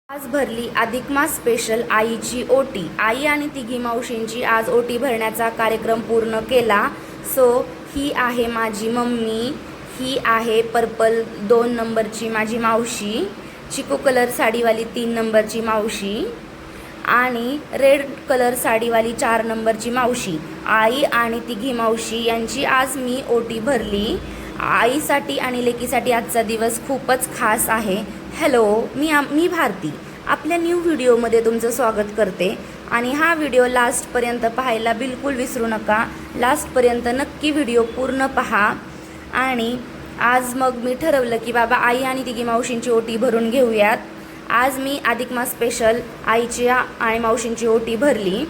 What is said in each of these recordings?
आज भरली अधिक मास स्पेशल आईची ओटी। आई आणि तिघी मावशींची आज ओटी भरण्याचा कार्यक्रम पूर्ण केला। सो ही आहे माझी मम्मी, ही आहे पर्पल 2 नंबरची माझी मावशी, चिकू कलर साडीवाली 3 नंबरची मावशी आणि रेड कलर साडीवाली 4 नंबरची मावशी। आई आणि तिघी मावशी यांची आज मी ओटी भरली। आईसाठी आणि लेकीसाठी आजचा दिवस खूपच खास आहे। हॅलो, मी भारती आपल्या न्यू व्हिडिओमध्ये तुमचं स्वागत करते आणि हा व्हिडिओ लास्टपर्यंत पाहायला बिलकुल विसरू नका। लास्टपर्यंत नक्की व्हिडिओ पूर्ण पहा। आणि आज मग मी ठरवलं की बाबा आई आणि तिघी मावशींची ओटी भरून घेऊयात। आज मी अधिक मास स्पेशल आईची आणि मावशींची ओटी भरली।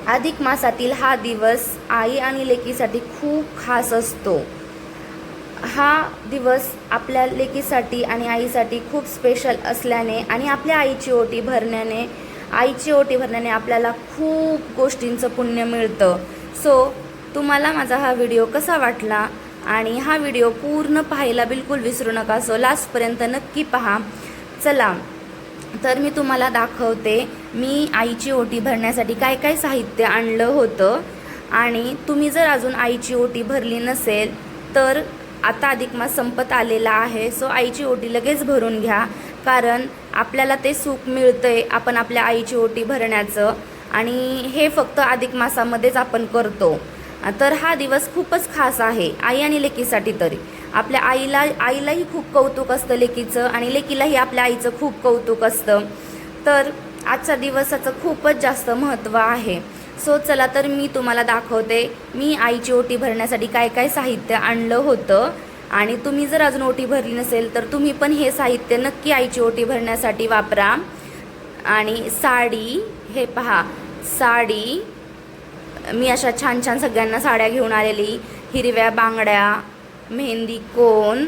अधिक मासातील हा दिवस आई आणि लेकीसाठी खूप खास असतो। हा दिवस आपल्या लेकीसाठी आणि आईसाठी खूप स्पेशल असल्याने आणि आपल्या आईची ओटी भरण्याने आपल्याला खूप गोष्टींचं पुण्य मिळतं। सो तुम्हाला माझा हा व्हिडिओ कसा वाटला आणि हा व्हिडिओ पूर्ण पाहायला बिलकुल विसरू नका। सो लास्टपर्यंत नक्की पहा। चला तर मी तुम्हाला दाखवते मी आईची ओटी भरण्यासाठी काय काय साहित्य आणलं होतं। आणि तुम्ही जर अजून आईची ओटी भरली नसेल तर आता अधिक मास संपत आलेला आहे। सो आईची ओटी लगेच भरून घ्या, कारण आपल्याला ते सुख मिळतंय आपण आपल्या आईची ओटी भरण्याचं, आणि हे फक्त अधिक मासामध्येच आपण करतो। तर हा दिवस खूपच खास आहे आई आणि लेकीसाठी। तरी आपल्या आईलाही खूप कौतुक असतं लेकीचं, आणि लेकीलाही आपल्या आईचं खूप कौतुक असतं। तर आजच्या दिवसाचं खूपच जास्त महत्त्व आहे। सो चला तर मी तुम्हाला दाखवते मी आईची ओटी भरण्यासाठी काय काय साहित्य आणलं होतं। आणि तुम्ही जर अजून ओटी भरली नसेल तर तुम्ही पण हे साहित्य नक्की आईची ओटी भरण्यासाठी वापरा। आणि साडी, हे पहा साडी मी अशा छान छान सगळ्यांना साड्या घेऊन आलेली। हिरव्या बांगड्या, मेहंदी कोन,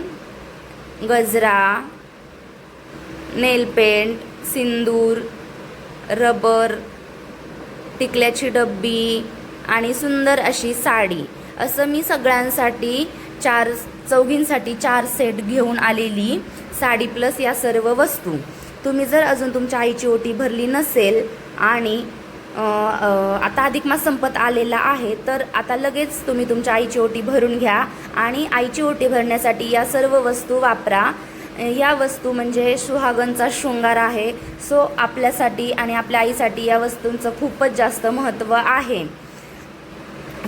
गजरा, नेलपेंट, सिंदूर, रबर, टिकल्याची डब्बी आणि सुंदर अशी साडी, असं मी सगळ्यांसाठी चौघींसाठी 4 सेट घेऊन आलेली साडी प्लस या सर्व वस्तू। तुम्ही जर अजून तुमच्या आईची ओटी भरली नसेल आणि आता अधिक मास संपत आलेला आहे तर आता लगेच तुम्ही तुमच्या आईची ओटी भरून घ्या आणि आईची ओटी भरण्यासाठी या सर्व वस्तू वापरा। या वस्तू म्हणजे सुहागनचा शृंगार आहे। सो आपल्यासाठी आणि आपल्या आईसाठी या वस्तूंचं खूपच जास्त महत्त्व आहे।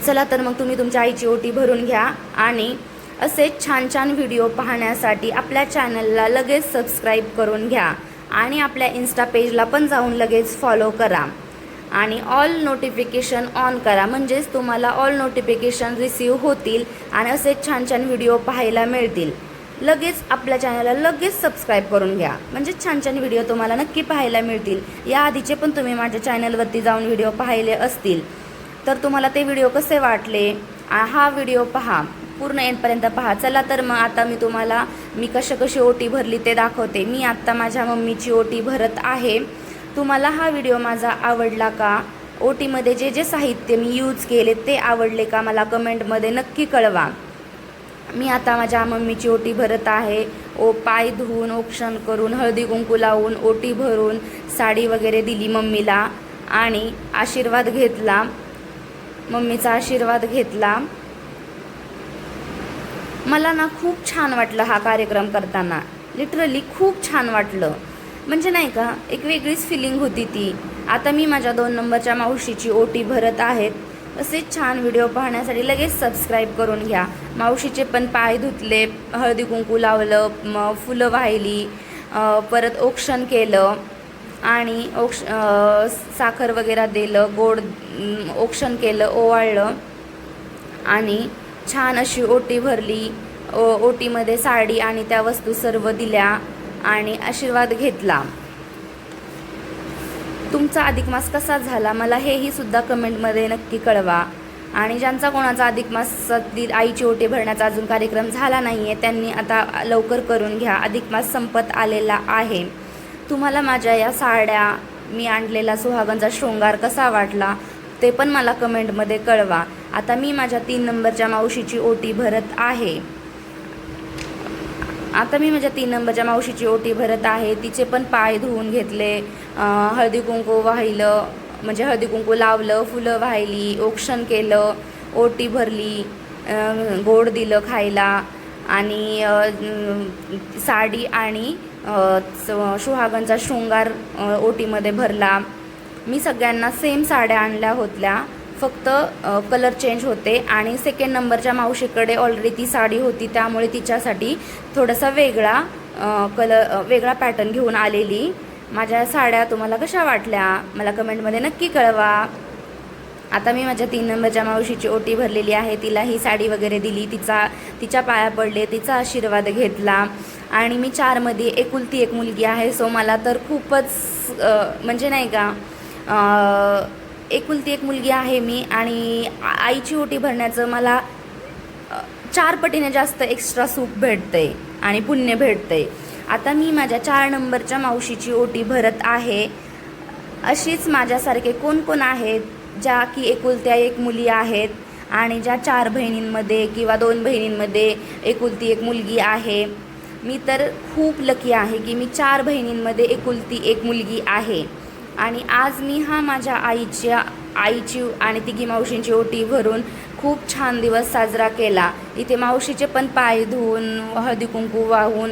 चला तर मग तुम्ही तुमच्या आईची ओटी भरून घ्या आणि असेच छान छान व्हिडिओ पाहण्यासाठी आपल्या चॅनलला लगेच सबस्क्राईब करून घ्या आणि आपल्या इन्स्टा पेजला पण जाऊन लगेच फॉलो करा आणि ऑल नोटिफिकेशन ऑन करा, म्हणजेच तुम्हाला ऑल नोटिफिकेशन रिसीव होतील आणि असेच छान छान व्हिडिओ पाहायला मिळतील। लगेच आपल्या चॅनलला लगेच सबस्क्राईब करून घ्या, म्हणजे छान छान व्हिडिओ तुम्हाला नक्की पाहायला मिळतील। या आधीचे पण तुम्ही माझ्या चॅनलवरती जाऊन व्हिडिओ पाहिले असतील तर तुम्हाला ते व्हिडिओ कसे वाटले, हा व्हिडिओ पहा, पूर्ण एंडपर्यंत पहा। चला तर मग आता मी तुम्हाला कशी ओटी भरली ते दाखवते। मी आत्ता माझ्या मम्मीची ओटी भरत आहे। तुम्हाला हा व्हिडिओ माझा आवडला का? ओटीमध्ये जे जे साहित्य मी यूज केले ते आवडले का मला कमेंटमध्ये नक्की कळवा। मी आता माझ्या मम्मीची ओटी भरत आहे। पाय धुवून, औक्षण करून, हळदी कुंकू लावून, ओटी भरून, साडी वगैरे दिली मम्मीला आणि आशीर्वाद घेतला, मम्मीचा आशीर्वाद घेतला। मला ना खूप छान वाटलं हा कार्यक्रम करताना, लिटरली खूप छान वाटलं, म्हणजे नाही का एक वेगळीच फिलिंग होती ती। आता मी माझ्या 2 नंबरच्या मावशीची ओटी भरत आहेत। असेच छान व्हिडिओ पाहण्यासाठी लगेच सबस्क्राईब करून घ्या। मावशीचे पण पाय धुतले, हळदी कुंकू लावलं, फुलं वाहिली, परत औक्षण केलं आणि साखर वगैरे दिलं, गोड औक्षण केलं, ओवाळलं आणि छान अशी ओटी भरली। ओटीमध्ये साडी आणि त्या वस्तू सर्व दिल्या आणि आशीर्वाद घेतला। तुमचा अधिक मास कसा झाला मला हेही सुद्धा कमेंटमध्ये नक्की कळवा। आणि ज्यांचा कोणाचा अधिक मासातील आईची ओटी भरण्याचा अजून कार्यक्रम झाला नाही आहे त्यांनी आता लवकर करून घ्या, अधिक मास संपत आलेला आहे। तुम्हाला माझ्या या साड्या, मी आणलेला सुहागनचा शृंगार कसा वाटला ते पण मला कमेंटमध्ये कळवा। आता मी माझ्या 3 नंबरच्या मावशीची ओटी भरत आहे। आता मी माझ्या 3 नंबरच्या मावशीची ओटी भरत आहे. तिचे पण पाय धुवून घेतले, हळदी कुंकू वाहिलं, म्हणजे हळदी कुंकू लावलं, फुलं वाहिली, औक्षण केलं, ओटी भरली, गोड दिलं खायला आणि साडी आणि सुहागनचा शृंगार ओटीमध्ये भरला. मी सगळ्यांना सेम साड्या आणल्या होत्या, फक्त कलर चेंज होते आणि 2nd नंबरच्या मावशीकडे ऑलरेडी ती साडी होती, त्यामुळे तिच्यासाठी थोडासा वेगळा पॅटर्न घेऊन आलेली. माझ्या साड्या तुम्हाला कशा वाटल्या मला कमेंटमध्ये नक्की कळवा. आता मी माझ्या 3 नंबरच्या मावशीची ओटी भरलेली आहे. तिला ही साडी वगैरे दिली, तिच्या पाया पडले, तिचा आशीर्वाद घेतला आणि मी 4मध्ये एकुलती एक मुलगी आहे. सो मला तर खूपच म्हणजे नाही का, एकुलती एक मुलगी आहे मी आणि आईची ओटी भरण्याचं मला 4 पटीने जास्त एक्स्ट्रा सुख भेटतंय आणि पुण्य भेटतंय. आता मी माझ्या 4 नंबरच्या मावशीची ओटी भरत आहे. अशीच माझ्यासारखे कोण कोण आहेत ज्या की एकुलत्या एक मुली आहेत आणि ज्या 4 बहिणींमध्ये किंवा 2 बहिणींमध्ये एकुलती एक मुलगी आहे. मी तर खूप लकी आहे की मी 4 बहिणींमध्ये एकुलती एक मुलगी आहे आणि आज मी माझ्या आईची आणि तिघी मावशींची ओटी भरून खूप छान दिवस साजरा केला. इथे मावशीचे पण पाय धुवून, हळदी कुंकू वाहून,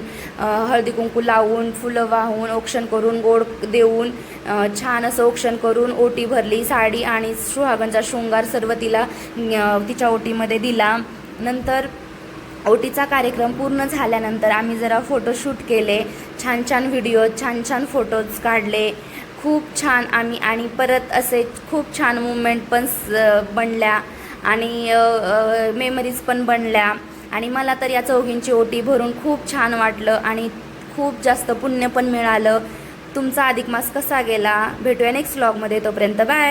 हळदी कुंकू लावून, फुलं वाहून, औक्षण करून, गोड देऊन, छान असं औक्षण करून ओटी भरली. साडी आणि सुहागनचा शृंगार सर्व तिच्या ओटीमध्ये दिला. नंतर ओटीचा कार्यक्रम पूर्ण झाल्यानंतर आम्ही जरा फोटोशूट केले, छान छान व्हिडिओ, छान छान फोटोज काढले. खूप छान आम्ही आणि परत असे खूप छान मुवमेंट पण बनल्या आणि मेमरीज पण बनल्या आणि मला तर या चौघींची ओटी भरून खूप छान वाटलं आणि खूप जास्त पुण्य पण मिळालं. तुमचा अधिक मास कसा गेला भेटूया नेक्स्ट व्लॉगमध्ये. तोपर्यंत बाय.